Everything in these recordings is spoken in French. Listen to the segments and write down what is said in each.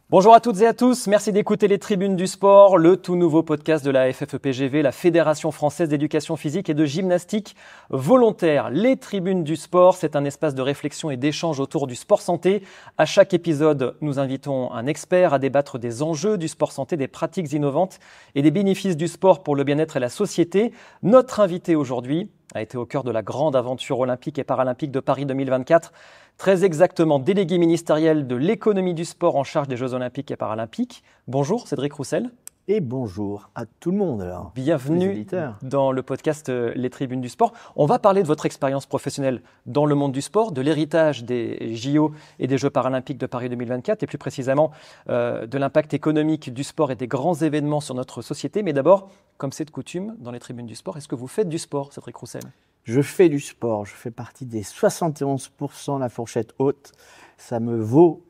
Bonjour à toutes et à tous, merci d'écouter les Tribunes du Sport, le tout nouveau podcast de la FFEPGV, la Fédération Française d'Éducation Physique et de Gymnastique Volontaire. Les Tribunes du Sport, c'est un espace de réflexion et d'échange autour du sport santé. À chaque épisode, nous invitons un expert à débattre des enjeux du sport santé, des pratiques innovantes et des bénéfices du sport pour le bien-être et la société. Notre invité aujourd'hui a été au cœur de la grande aventure olympique et paralympique de Paris 2024. Très exactement, délégué ministériel de l'économie du sport en charge des Jeux olympiques et paralympiques. Bonjour Cédric Roussel. Et bonjour à tout le monde. Alors, bienvenue dans le podcast Les Tribunes du Sport. On va parler de votre expérience professionnelle dans le monde du sport, de l'héritage des JO et des Jeux paralympiques de Paris 2024 et plus précisément de l'impact économique du sport et des grands événements sur notre société. Mais d'abord, comme c'est de coutume dans les Tribunes du Sport, est-ce que vous faites du sport, Cédric Roussel ? Je fais du sport, je fais partie des 71% la fourchette haute. Ça me vaut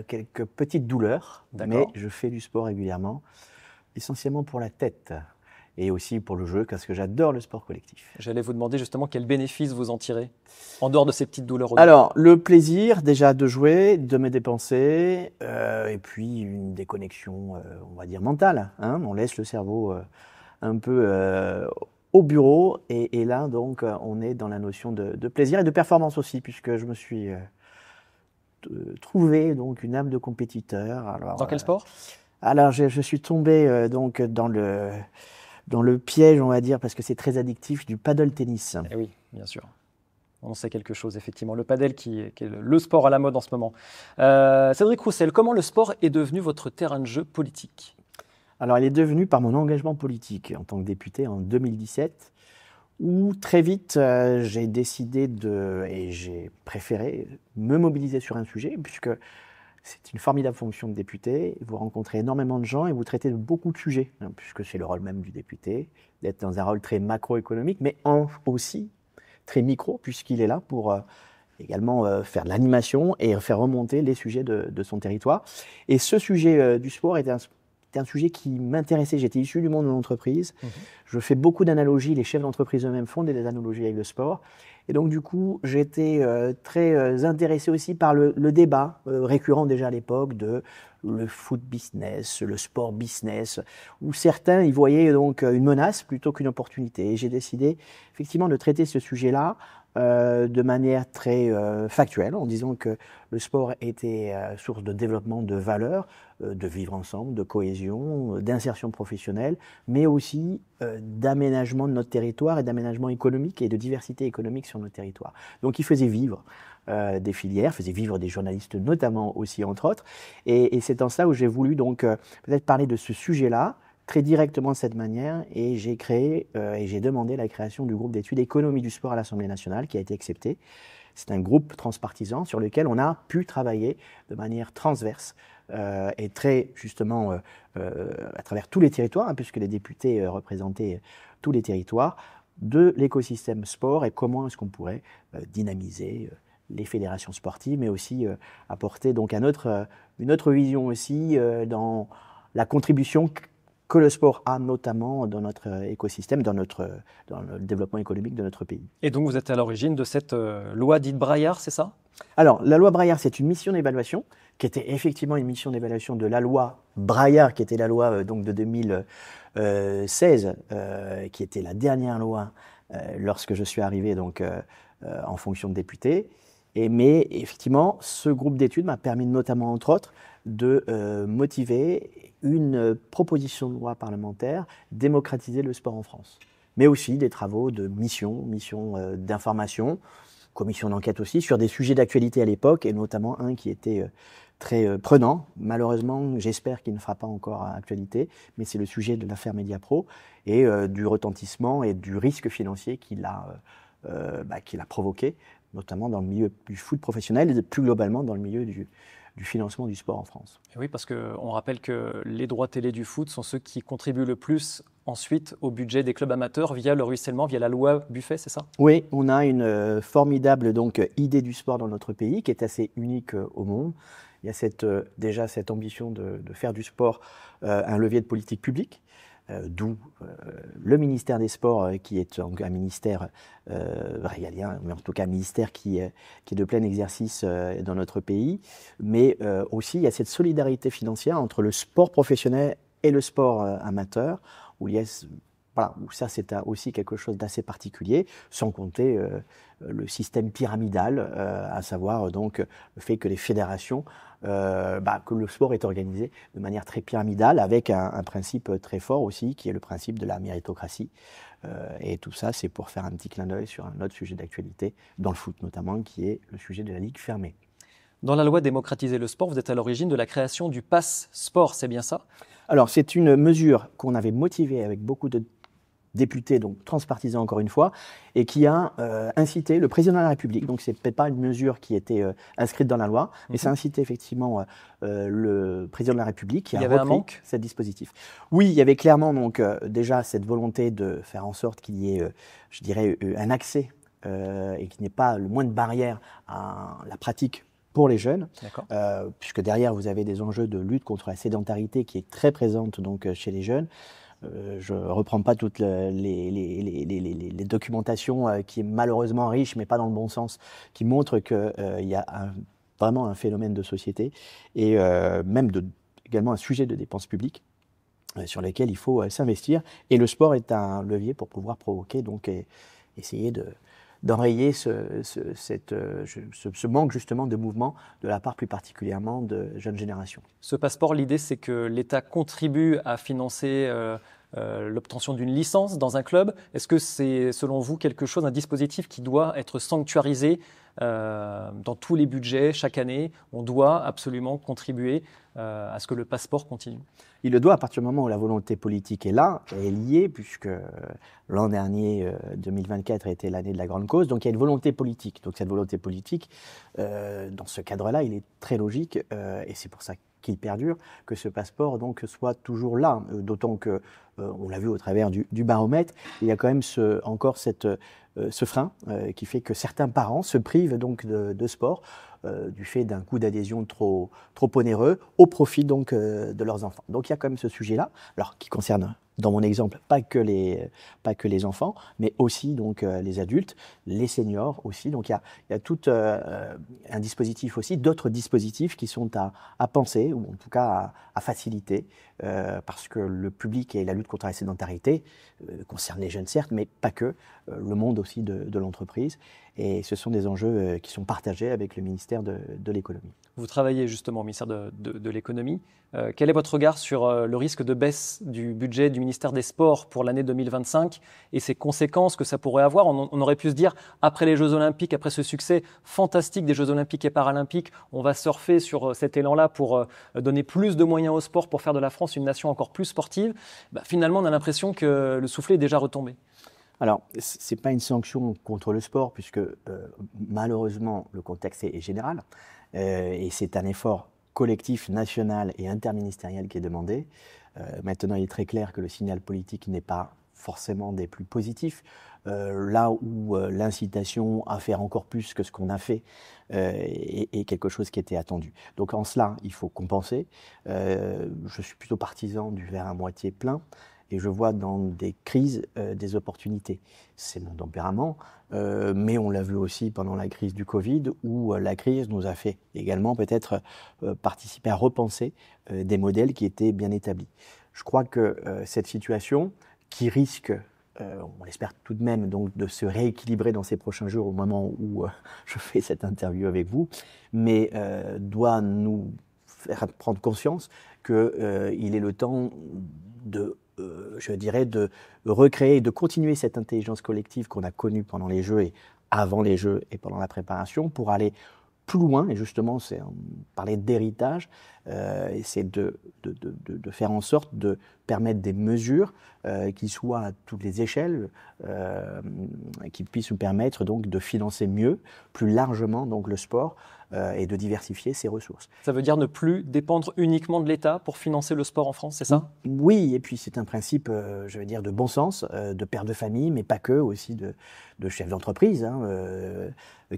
quelques petites douleurs, mais je fais du sport régulièrement, essentiellement pour la tête et aussi pour le jeu, parce que j'adore le sport collectif. J'allais vous demander justement quels bénéfices vous en tirez, en dehors de ces petites douleurs. Alors, le plaisir déjà de jouer, de me dépenser, et puis une déconnexion, on va dire, mentale. On laisse le cerveau un peu au bureau, et là, donc, on est dans la notion de plaisir et de performance aussi, puisque je me suis trouvé donc, une âme de compétiteur. Alors, dans quel sport ? Alors, je suis tombé donc, dans le piège, on va dire, parce que c'est très addictif, du paddle tennis. Eh oui, bien sûr. On sait quelque chose, effectivement. Le padel qui est le sport à la mode en ce moment. Cédric Roussel, comment le sport est devenu votre terrain de jeu politique ? Alors, il est devenu par mon engagement politique en tant que député en 2017, où très vite, j'ai décidé et j'ai préféré me mobiliser sur un sujet, puisque c'est une formidable fonction de député. Vous rencontrez énormément de gens et vous traitez de beaucoup de sujets, puisque c'est le rôle même du député, d'être dans un rôle très macroéconomique, mais aussi très micro, puisqu'il est là pour également faire de l'animation et faire remonter les sujets de son territoire. Et ce sujet du sport était un sujet qui m'intéressait. J'étais issu du monde de l'entreprise. Je fais beaucoup d'analogies. Les chefs d'entreprise eux-mêmes font des analogies avec le sport. Et donc, du coup, j'étais très intéressé aussi par le débat récurrent déjà à l'époque de le foot business, le sport business, où certains y voyaient donc une menace plutôt qu'une opportunité. Et j'ai décidé effectivement de traiter ce sujet-là de manière très factuelle, en disant que le sport était source de développement de valeurs, de vivre ensemble, de cohésion, d'insertion professionnelle, mais aussi d'aménagement de notre territoire et d'aménagement économique et de diversité économique sur notre territoire. Donc il faisait vivre des filières, faisait vivre des journalistes notamment aussi entre autres, et c'est en ça où j'ai voulu donc peut-être parler de ce sujet-là, très directement de cette manière, et j'ai créé et j'ai demandé la création du groupe d'études économie du sport à l'Assemblée nationale qui a été accepté. C'est un groupe transpartisan sur lequel on a pu travailler de manière transverse et très justement à travers tous les territoires, puisque les députés représentaient tous les territoires, de l'écosystème sport et comment est-ce qu'on pourrait dynamiser les fédérations sportives, mais aussi apporter donc une autre vision aussi dans la contribution que le sport a notamment dans notre écosystème, dans le développement économique de notre pays. Et donc vous êtes à l'origine de cette loi dite Braillard, c'est ça ? Alors, la loi Braillard, c'est une mission d'évaluation, qui était effectivement une mission d'évaluation de la loi Braillard, qui était la loi donc de 2016, qui était la dernière loi lorsque je suis arrivé donc, en fonction de député. Mais effectivement, ce groupe d'études m'a permis notamment, entre autres, de motiver une proposition de loi parlementaire, démocratiser le sport en France. Mais aussi des travaux de mission d'information, commission d'enquête aussi, sur des sujets d'actualité à l'époque, et notamment un qui était très prenant. Malheureusement, j'espère qu'il ne fera pas encore actualité, mais c'est le sujet de l'affaire Mediapro et du retentissement et du risque financier qu'il a provoqué, notamment dans le milieu du foot professionnel et plus globalement dans le milieu du financement du sport en France. Et oui, parce qu'on rappelle que les droits télé du foot sont ceux qui contribuent le plus ensuite au budget des clubs amateurs via le ruissellement, via la loi Buffet, c'est ça ? Oui, on a une formidable donc, idée du sport dans notre pays qui est assez unique au monde. Il y a déjà cette ambition de faire du sport un levier de politique publique. d'où le ministère des Sports, qui est un ministère régalien, mais en tout cas un ministère qui est de plein exercice dans notre pays. Mais aussi, il y a cette solidarité financière entre le sport professionnel et le sport amateur, où il y a... Voilà, où ça c'est aussi quelque chose d'assez particulier, sans compter le système pyramidal, à savoir donc le fait que les fédérations, que le sport est organisé de manière très pyramidale, avec un principe très fort aussi, qui est le principe de la méritocratie. Et tout ça, c'est pour faire un petit clin d'œil sur un autre sujet d'actualité, dans le foot notamment, qui est le sujet de la Ligue fermée. Dans la loi Démocratiser le sport, vous êtes à l'origine de la création du Pass Sport, c'est bien ça? Alors, c'est une mesure qu'on avait motivée avec beaucoup de député, donc transpartisan encore une fois, et qui a incité le président de la République, donc c'est peut-être pas une mesure qui était inscrite dans la loi, mais ça a incité effectivement le président de la République qui a repris ce dispositif. Oui, il y avait clairement donc déjà cette volonté de faire en sorte qu'il y ait, je dirais, un accès et qu'il n'y ait pas le moins de barrières à la pratique pour les jeunes, puisque derrière vous avez des enjeux de lutte contre la sédentarité qui est très présente donc chez les jeunes. Je ne reprends pas toutes les documentations qui est malheureusement riche, mais pas dans le bon sens, qui montrent qu'il y a vraiment un phénomène de société et même également un sujet de dépenses publiques sur lesquels il faut s'investir. Et le sport est un levier pour pouvoir provoquer, donc essayer d'enrayer ce manque justement de mouvement de la part plus particulièrement de jeunes générations. Ce passeport, l'idée c'est que l'État contribue à financer l'obtention d'une licence dans un club. Est-ce que c'est selon vous quelque chose, un dispositif qui doit être sanctuarisé dans tous les budgets chaque année? On doit absolument contribuer à ce que le passeport continue. Il le doit à partir du moment où la volonté politique est là, est liée, puisque l'an dernier, 2024, a été l'année de la grande cause. Donc il y a une volonté politique. Donc cette volonté politique, dans ce cadre-là, il est très logique, et c'est pour ça qu'il perdure, que ce passeport donc, soit toujours là. D'autant que, on l'a vu au travers du baromètre, il y a quand même encore ce frein qui fait que certains parents se privent donc de sport du fait d'un coût d'adhésion trop onéreux au profit donc de leurs enfants. Donc il y a quand même ce sujet-là, alors qui concerne dans mon exemple pas que les enfants, mais aussi donc les adultes, les seniors aussi. Donc il y a tout un dispositif aussi, d'autres dispositifs qui sont à penser ou en tout cas à faciliter parce que le public et la lutte contre la sédentarité concerne les jeunes certes, mais pas que, le monde aussi de l'entreprise. Et ce sont des enjeux qui sont partagés avec le ministère de l'économie. Vous travaillez justement au ministère de l'économie. Quel est votre regard sur le risque de baisse du budget du ministère des Sports pour l'année 2025 et ses conséquences que ça pourrait avoir? On aurait pu se dire, après les Jeux Olympiques, après ce succès fantastique des Jeux Olympiques et Paralympiques, on va surfer sur cet élan-là pour donner plus de moyens au sport pour faire de la France une nation encore plus sportive. Finalement, on a l'impression que le soufflet est déjà retombé. Alors, ce n'est pas une sanction contre le sport, puisque malheureusement, le contexte est général, et c'est un effort collectif, national et interministériel qui est demandé. Maintenant, il est très clair que le signal politique n'est pas forcément des plus positifs, là où l'incitation à faire encore plus que ce qu'on a fait est quelque chose qui était attendu. Donc en cela, il faut compenser. Je suis plutôt partisan du verre à moitié plein. Et je vois dans des crises des opportunités. C'est mon tempérament, mais on l'a vu aussi pendant la crise du Covid, où la crise nous a fait également peut-être participer à repenser des modèles qui étaient bien établis. Je crois que cette situation, qui risque, on l'espère tout de même, donc, de se rééquilibrer dans ces prochains jours au moment où je fais cette interview avec vous, mais doit nous faire prendre conscience qu'il est le temps je dirais, de recréer et de continuer cette intelligence collective qu'on a connue pendant les Jeux et avant les Jeux et pendant la préparation pour aller plus loin. Et justement, c'est parler d'héritage, et c'est de faire en sorte de permettre des mesures qui soient à toutes les échelles, qui puissent nous permettre donc de financer mieux, plus largement donc le sport et de diversifier ses ressources. Ça veut dire ne plus dépendre uniquement de l'État pour financer le sport en France, c'est ça? Oui, et puis c'est un principe, je veux dire, de bon sens, de père de famille, mais pas que, aussi de chef d'entreprise.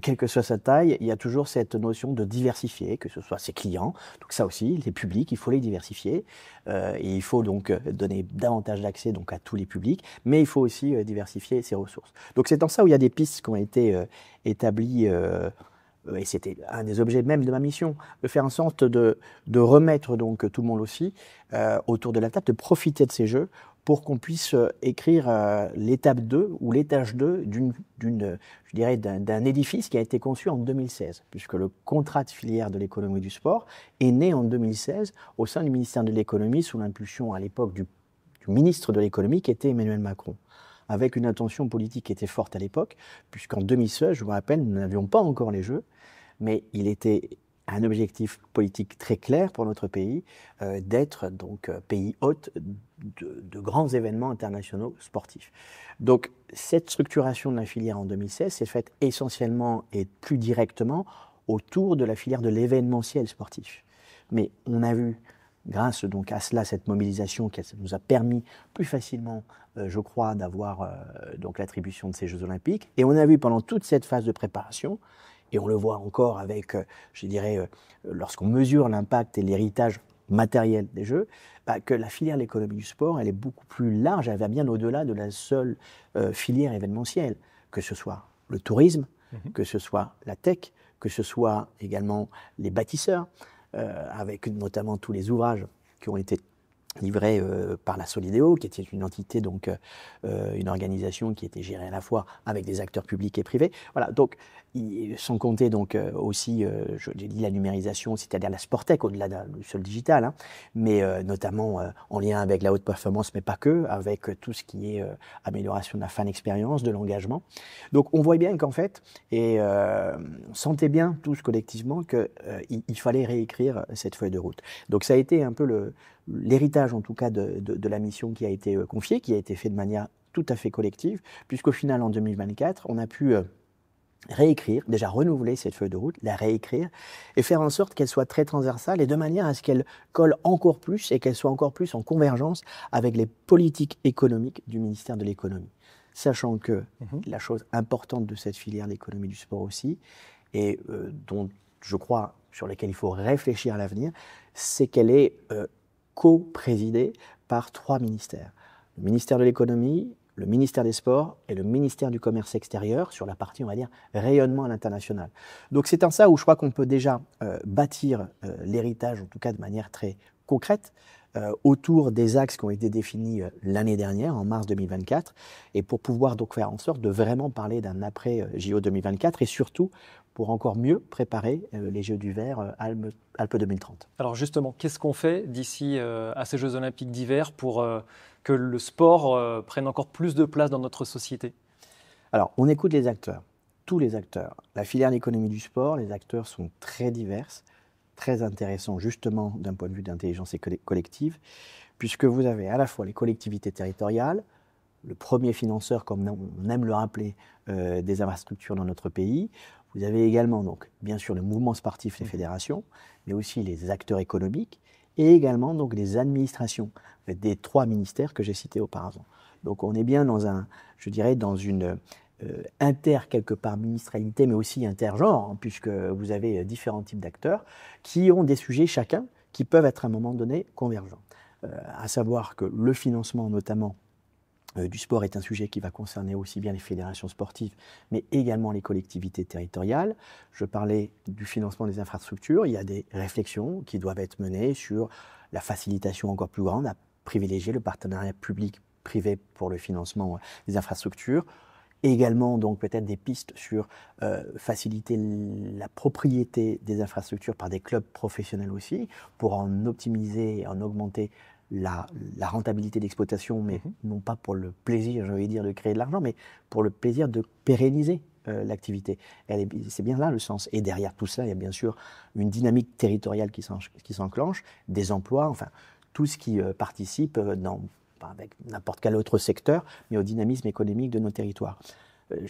Quelle que soit sa taille, il y a toujours cette notion de diversifier, que ce soit ses clients. Donc ça aussi, aussi, les publics, il faut les diversifier. Et il faut donc donner davantage d'accès donc, à tous les publics, mais il faut aussi diversifier ses ressources. Donc c'est en ça où il y a des pistes qui ont été établies, et c'était un des objets même de ma mission, de faire en sorte de remettre donc tout le monde aussi autour de la table, de profiter de ces jeux pour qu'on puisse écrire l'étape 2 ou l'étage 2 je dirais, d'un édifice qui a été conçu en 2016, puisque le contrat de filière de l'économie du sport est né en 2016 au sein du ministère de l'économie sous l'impulsion à l'époque du ministre de l'économie qui était Emmanuel Macron, avec une intention politique qui était forte à l'époque, puisqu'en 2016, je vous rappelle, nous n'avions pas encore les Jeux, mais il était un objectif politique très clair pour notre pays, d'être donc pays hôte de grands événements internationaux sportifs. Donc cette structuration de la filière en 2016 s'est faite essentiellement et plus directement autour de la filière de l'événementiel sportif. Mais on a vu, grâce donc à cela, cette mobilisation qui nous a permis plus facilement, je crois, d'avoir donc l'attribution de ces Jeux Olympiques. Et on a vu pendant toute cette phase de préparation, et on le voit encore avec, je dirais, lorsqu'on mesure l'impact et l'héritage matériel des Jeux, que la filière de l'économie du sport, elle est beaucoup plus large, elle va bien au-delà de la seule filière événementielle, que ce soit le tourisme, que ce soit la tech, que ce soit également les bâtisseurs, avec notamment tous les ouvrages qui ont été livrés par la Solideo, qui était une entité, donc une organisation qui était gérée à la fois avec des acteurs publics et privés. Voilà, donc sans compter donc aussi, j'ai dit la numérisation, c'est-à-dire la Sportec au-delà du seul digital, hein, mais notamment en lien avec la haute performance, mais pas que, avec tout ce qui est amélioration de la fan expérience, de l'engagement. Donc on voit bien qu'en fait, et on sentait bien tous collectivement qu'il fallait réécrire cette feuille de route. Donc ça a été un peu l'héritage en tout cas de la mission qui a été confiée, qui a été fait de manière tout à fait collective, puisqu'au final en 2024, on a pu réécrire, déjà renouveler cette feuille de route, la réécrire et faire en sorte qu'elle soit très transversale et de manière à ce qu'elle colle encore plus et qu'elle soit encore plus en convergence avec les politiques économiques du ministère de l'économie. Sachant que la chose importante de cette filière d'économie du sport aussi, et dont je crois sur laquelle il faut réfléchir à l'avenir, c'est qu'elle est co-présidée par 3 ministères. Le ministère de l'économie, le ministère des Sports et le ministère du Commerce extérieur sur la partie, on va dire, rayonnement à l'international. Donc c'est en ça où je crois qu'on peut déjà bâtir l'héritage, en tout cas de manière très concrète, autour des axes qui ont été définis l'année dernière, en mars 2024, et pour pouvoir donc faire en sorte de vraiment parler d'un après JO 2024 et surtout pour encore mieux préparer les Jeux d'hiver Alpes 2030. Alors justement, qu'est-ce qu'on fait d'ici à ces Jeux Olympiques d'hiver pour que le sport prenne encore plus de place dans notre société? Alors, on écoute les acteurs, tous les acteurs. La filière d'économie du sport, les acteurs sont très diverses, très intéressants justement d'un point de vue d'intelligence collective, puisque vous avez à la fois les collectivités territoriales, le premier financeur, comme on aime le rappeler, des infrastructures dans notre pays. Vous avez également, donc, bien sûr, le mouvement sportif, les fédérations, mais aussi les acteurs économiques et également donc, les administrations des 3 ministères que j'ai cités auparavant. Donc on est bien dans dans une quelque part ministérialité, mais aussi intergenre, hein, puisque vous avez différents types d'acteurs qui ont des sujets chacun qui peuvent être à un moment donné convergents. À savoir que le financement notamment du sport est un sujet qui va concerner aussi bien les fédérations sportives, mais également les collectivités territoriales. Je parlais du financement des infrastructures. Il y a des réflexions qui doivent être menées sur la facilitation encore plus grande à privilégier le partenariat public-privé pour le financement des infrastructures. Et également, donc, peut-être des pistes sur faciliter la propriété des infrastructures par des clubs professionnels aussi, pour en optimiser et en augmenter la rentabilité d'exploitation, mais non pas pour le plaisir, j'ai envie de dire, de créer de l'argent, mais pour le plaisir de pérenniser l'activité. C'est bien là le sens. Et derrière tout ça, il y a bien sûr une dynamique territoriale qui s'enclenche, des emplois, enfin, tout ce qui participe, pas avec n'importe quel autre secteur, mais au dynamisme économique de nos territoires.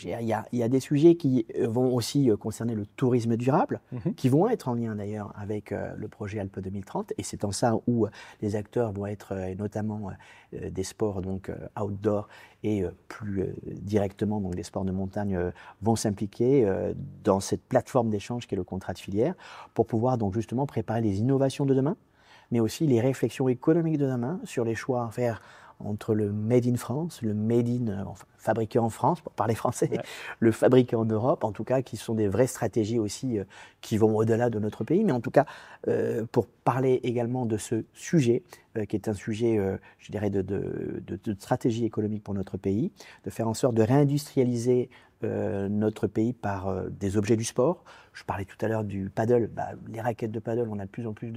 il y a des sujets qui vont aussi concerner le tourisme durable, qui vont être en lien d'ailleurs avec le projet Alpes 2030. Et c'est en ça où les acteurs vont être, et notamment des sports donc, outdoor et plus directement donc, des sports de montagne, vont s'impliquer dans cette plateforme d'échange qui est le contrat de filière pour pouvoir donc justement préparer les innovations de demain, mais aussi les réflexions économiques de demain sur les choix à faire entre le Made in France, le Made in enfin, fabriqué en France, pour parler français, le fabriqué en Europe, en tout cas, qui sont des vraies stratégies aussi qui vont au-delà de notre pays. Mais en tout cas, pour parler également de ce sujet, qui est un sujet, je dirais, de stratégie économique pour notre pays, de faire en sorte de réindustrialiser notre pays par des objets du sport. Je parlais tout à l'heure du paddle. Les raquettes de paddle, on a de plus en plus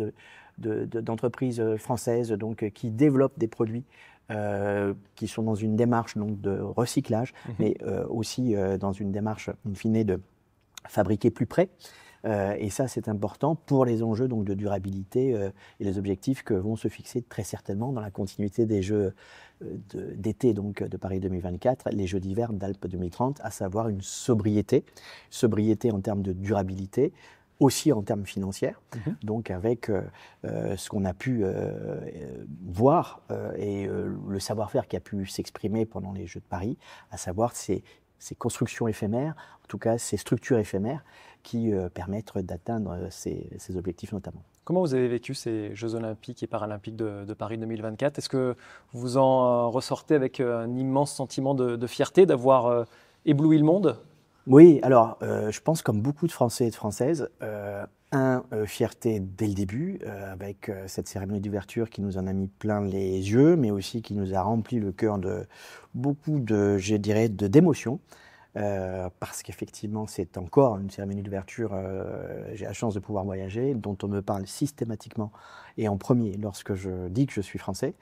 d'entreprises françaises donc, qui développent des produits qui sont dans une démarche donc, de recyclage, mais aussi dans une démarche, in fine, de fabriquer plus près. Et ça, c'est important pour les enjeux donc, de durabilité et les objectifs que vont se fixer très certainement dans la continuité des Jeux d'été donc, de Paris 2024, les Jeux d'hiver d'Alpes 2030, à savoir une sobriété en termes de durabilité, aussi en termes financiers, donc avec ce qu'on a pu voir et le savoir-faire qui a pu s'exprimer pendant les Jeux de Paris, à savoir ces constructions éphémères, en tout cas ces structures éphémères qui permettent d'atteindre ces objectifs notamment. Comment vous avez vécu ces Jeux olympiques et paralympiques de Paris 2024 ? Est-ce que vous en ressortez avec un immense sentiment de fierté d'avoir ébloui le monde ? Oui, alors je pense comme beaucoup de Français et de Françaises, fierté dès le début, avec cette cérémonie d'ouverture qui nous en a mis plein les yeux, mais aussi qui nous a rempli le cœur de beaucoup je dirais, d'émotions. Parce qu'effectivement, c'est encore une cérémonie d'ouverture, j'ai la chance de pouvoir voyager, dont on me parle systématiquement et en premier lorsque je dis que je suis français.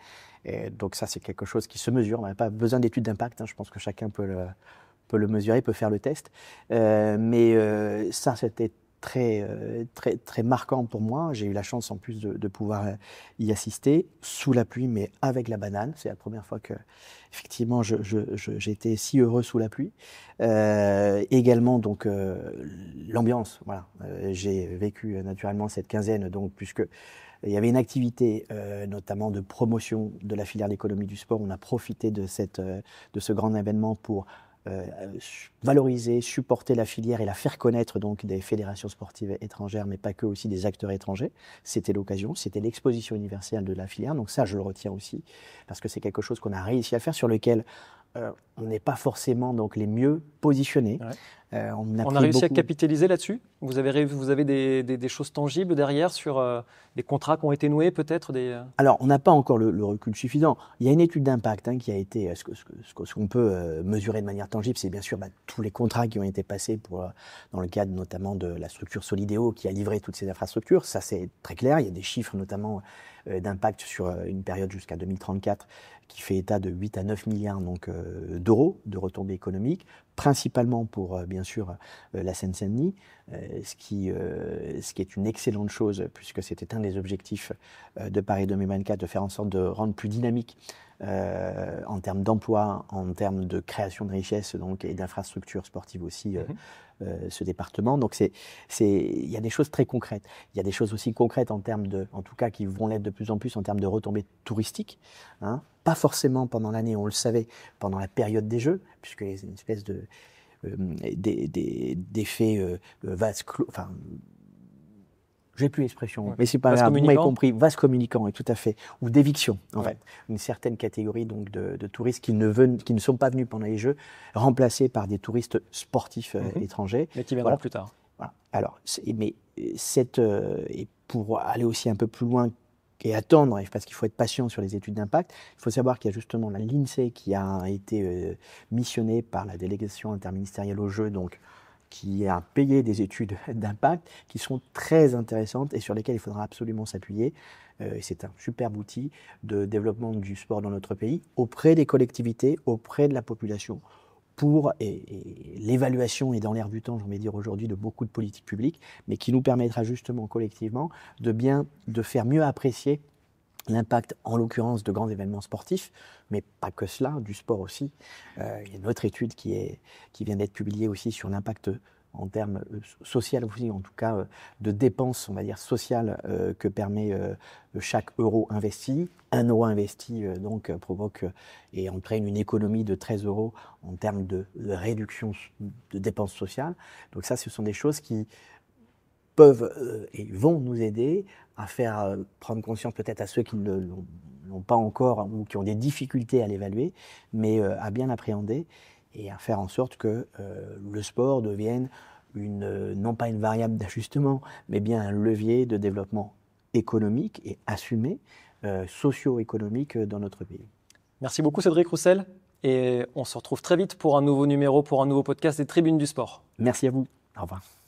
Et donc ça, c'est quelque chose qui se mesure. On n'a pas besoin d'études d'impact, je pense que chacun peut le mesurer, peut faire le test. Mais ça, c'était très marquant pour moi. J'ai eu la chance en plus de pouvoir y assister sous la pluie, mais avec la banane. C'est la première fois que, effectivement, j'ai été si heureux sous la pluie. Également, donc, l'ambiance. Voilà. J'ai vécu naturellement cette quinzaine, donc, puisque il y avait une activité, notamment de promotion de la filière d'économie du sport. On a profité de ce grand événement pour valoriser, supporter la filière et la faire connaître donc des fédérations sportives étrangères, mais pas que, aussi des acteurs étrangers. C'était l'occasion, c'était l'exposition universelle de la filière, donc ça je le retiens aussi, parce que c'est quelque chose qu'on a réussi à faire, sur lequel on n'est pas forcément donc, les mieux positionnés. Ouais. On a réussi à capitaliser là-dessus ? Vous avez des choses tangibles derrière sur des contrats qui ont été noués peut-être Alors, on n'a pas encore le recul suffisant. Il y a une étude d'impact qui a été, ce qu'on peut mesurer de manière tangible, c'est bien sûr tous les contrats qui ont été passés dans le cadre notamment de la structure Solideo qui a livré toutes ces infrastructures. Ça, c'est très clair. Il y a des chiffres notamment d'impact sur une période jusqu'à 2034 qui fait état de 8 à 9 milliards d'euros de retombées économiques, principalement pour, bien sûr, la Seine-Saint-Denis, ce qui est une excellente chose, puisque c'était un des objectifs de Paris 2024, de faire en sorte de rendre plus dynamique en termes d'emploi, en termes de création de richesses donc, et d'infrastructures sportives aussi, ce département. Donc il y a des choses très concrètes. Il y a des choses aussi concrètes en termes en tout cas qui vont l'être de plus en plus en termes de retombées touristiques. Pas forcément pendant l'année, on le savait, pendant la période des Jeux, puisque c'est une espèce d'effet vase clos, enfin, j'ai plus l'expression, mais c'est pas grave, vous m'avez compris, vase communicant, tout à fait, ou d'éviction, en fait. Une certaine catégorie donc, de touristes qui ne sont pas venus pendant les Jeux, remplacés par des touristes sportifs étrangers. Mais qui viendront plus tard. Voilà. Alors, et pour aller aussi un peu plus loin et attendre, parce qu'il faut être patient sur les études d'impact, il faut savoir qu'il y a justement l'INSEE qui a été missionnée par la délégation interministérielle aux Jeux, donc, qui a payé des études d'impact qui sont très intéressantes et sur lesquelles il faudra absolument s'appuyer. C'est un superbe outil de développement du sport dans notre pays, auprès des collectivités, auprès de la population, pour l'évaluation est dans l'air du temps, j'ai envie de dire aujourd'hui, de beaucoup de politiques publiques, mais qui nous permettra justement collectivement de faire mieux apprécier l'impact, en l'occurrence, de grands événements sportifs, mais pas que cela, du sport aussi. Il y a une autre étude qui vient d'être publiée aussi sur l'impact en termes social aussi, en tout cas de dépenses, on va dire, sociales que permet chaque euro investi. 1 euro investi donc provoque et entraîne une économie de 13 euros en termes de réduction de dépenses sociales. Donc ça, ce sont des choses qui peuvent et vont nous aider à faire prendre conscience peut-être à ceux qui ne l'ont pas encore ou qui ont des difficultés à l'évaluer, mais à bien l'appréhender et à faire en sorte que le sport devienne non pas une variable d'ajustement, mais bien un levier de développement économique et assumé, socio-économique dans notre pays. Merci beaucoup Cédric Roussel et on se retrouve très vite pour un nouveau numéro, pour un nouveau podcast des Tribunes du Sport. Merci à vous. Au revoir.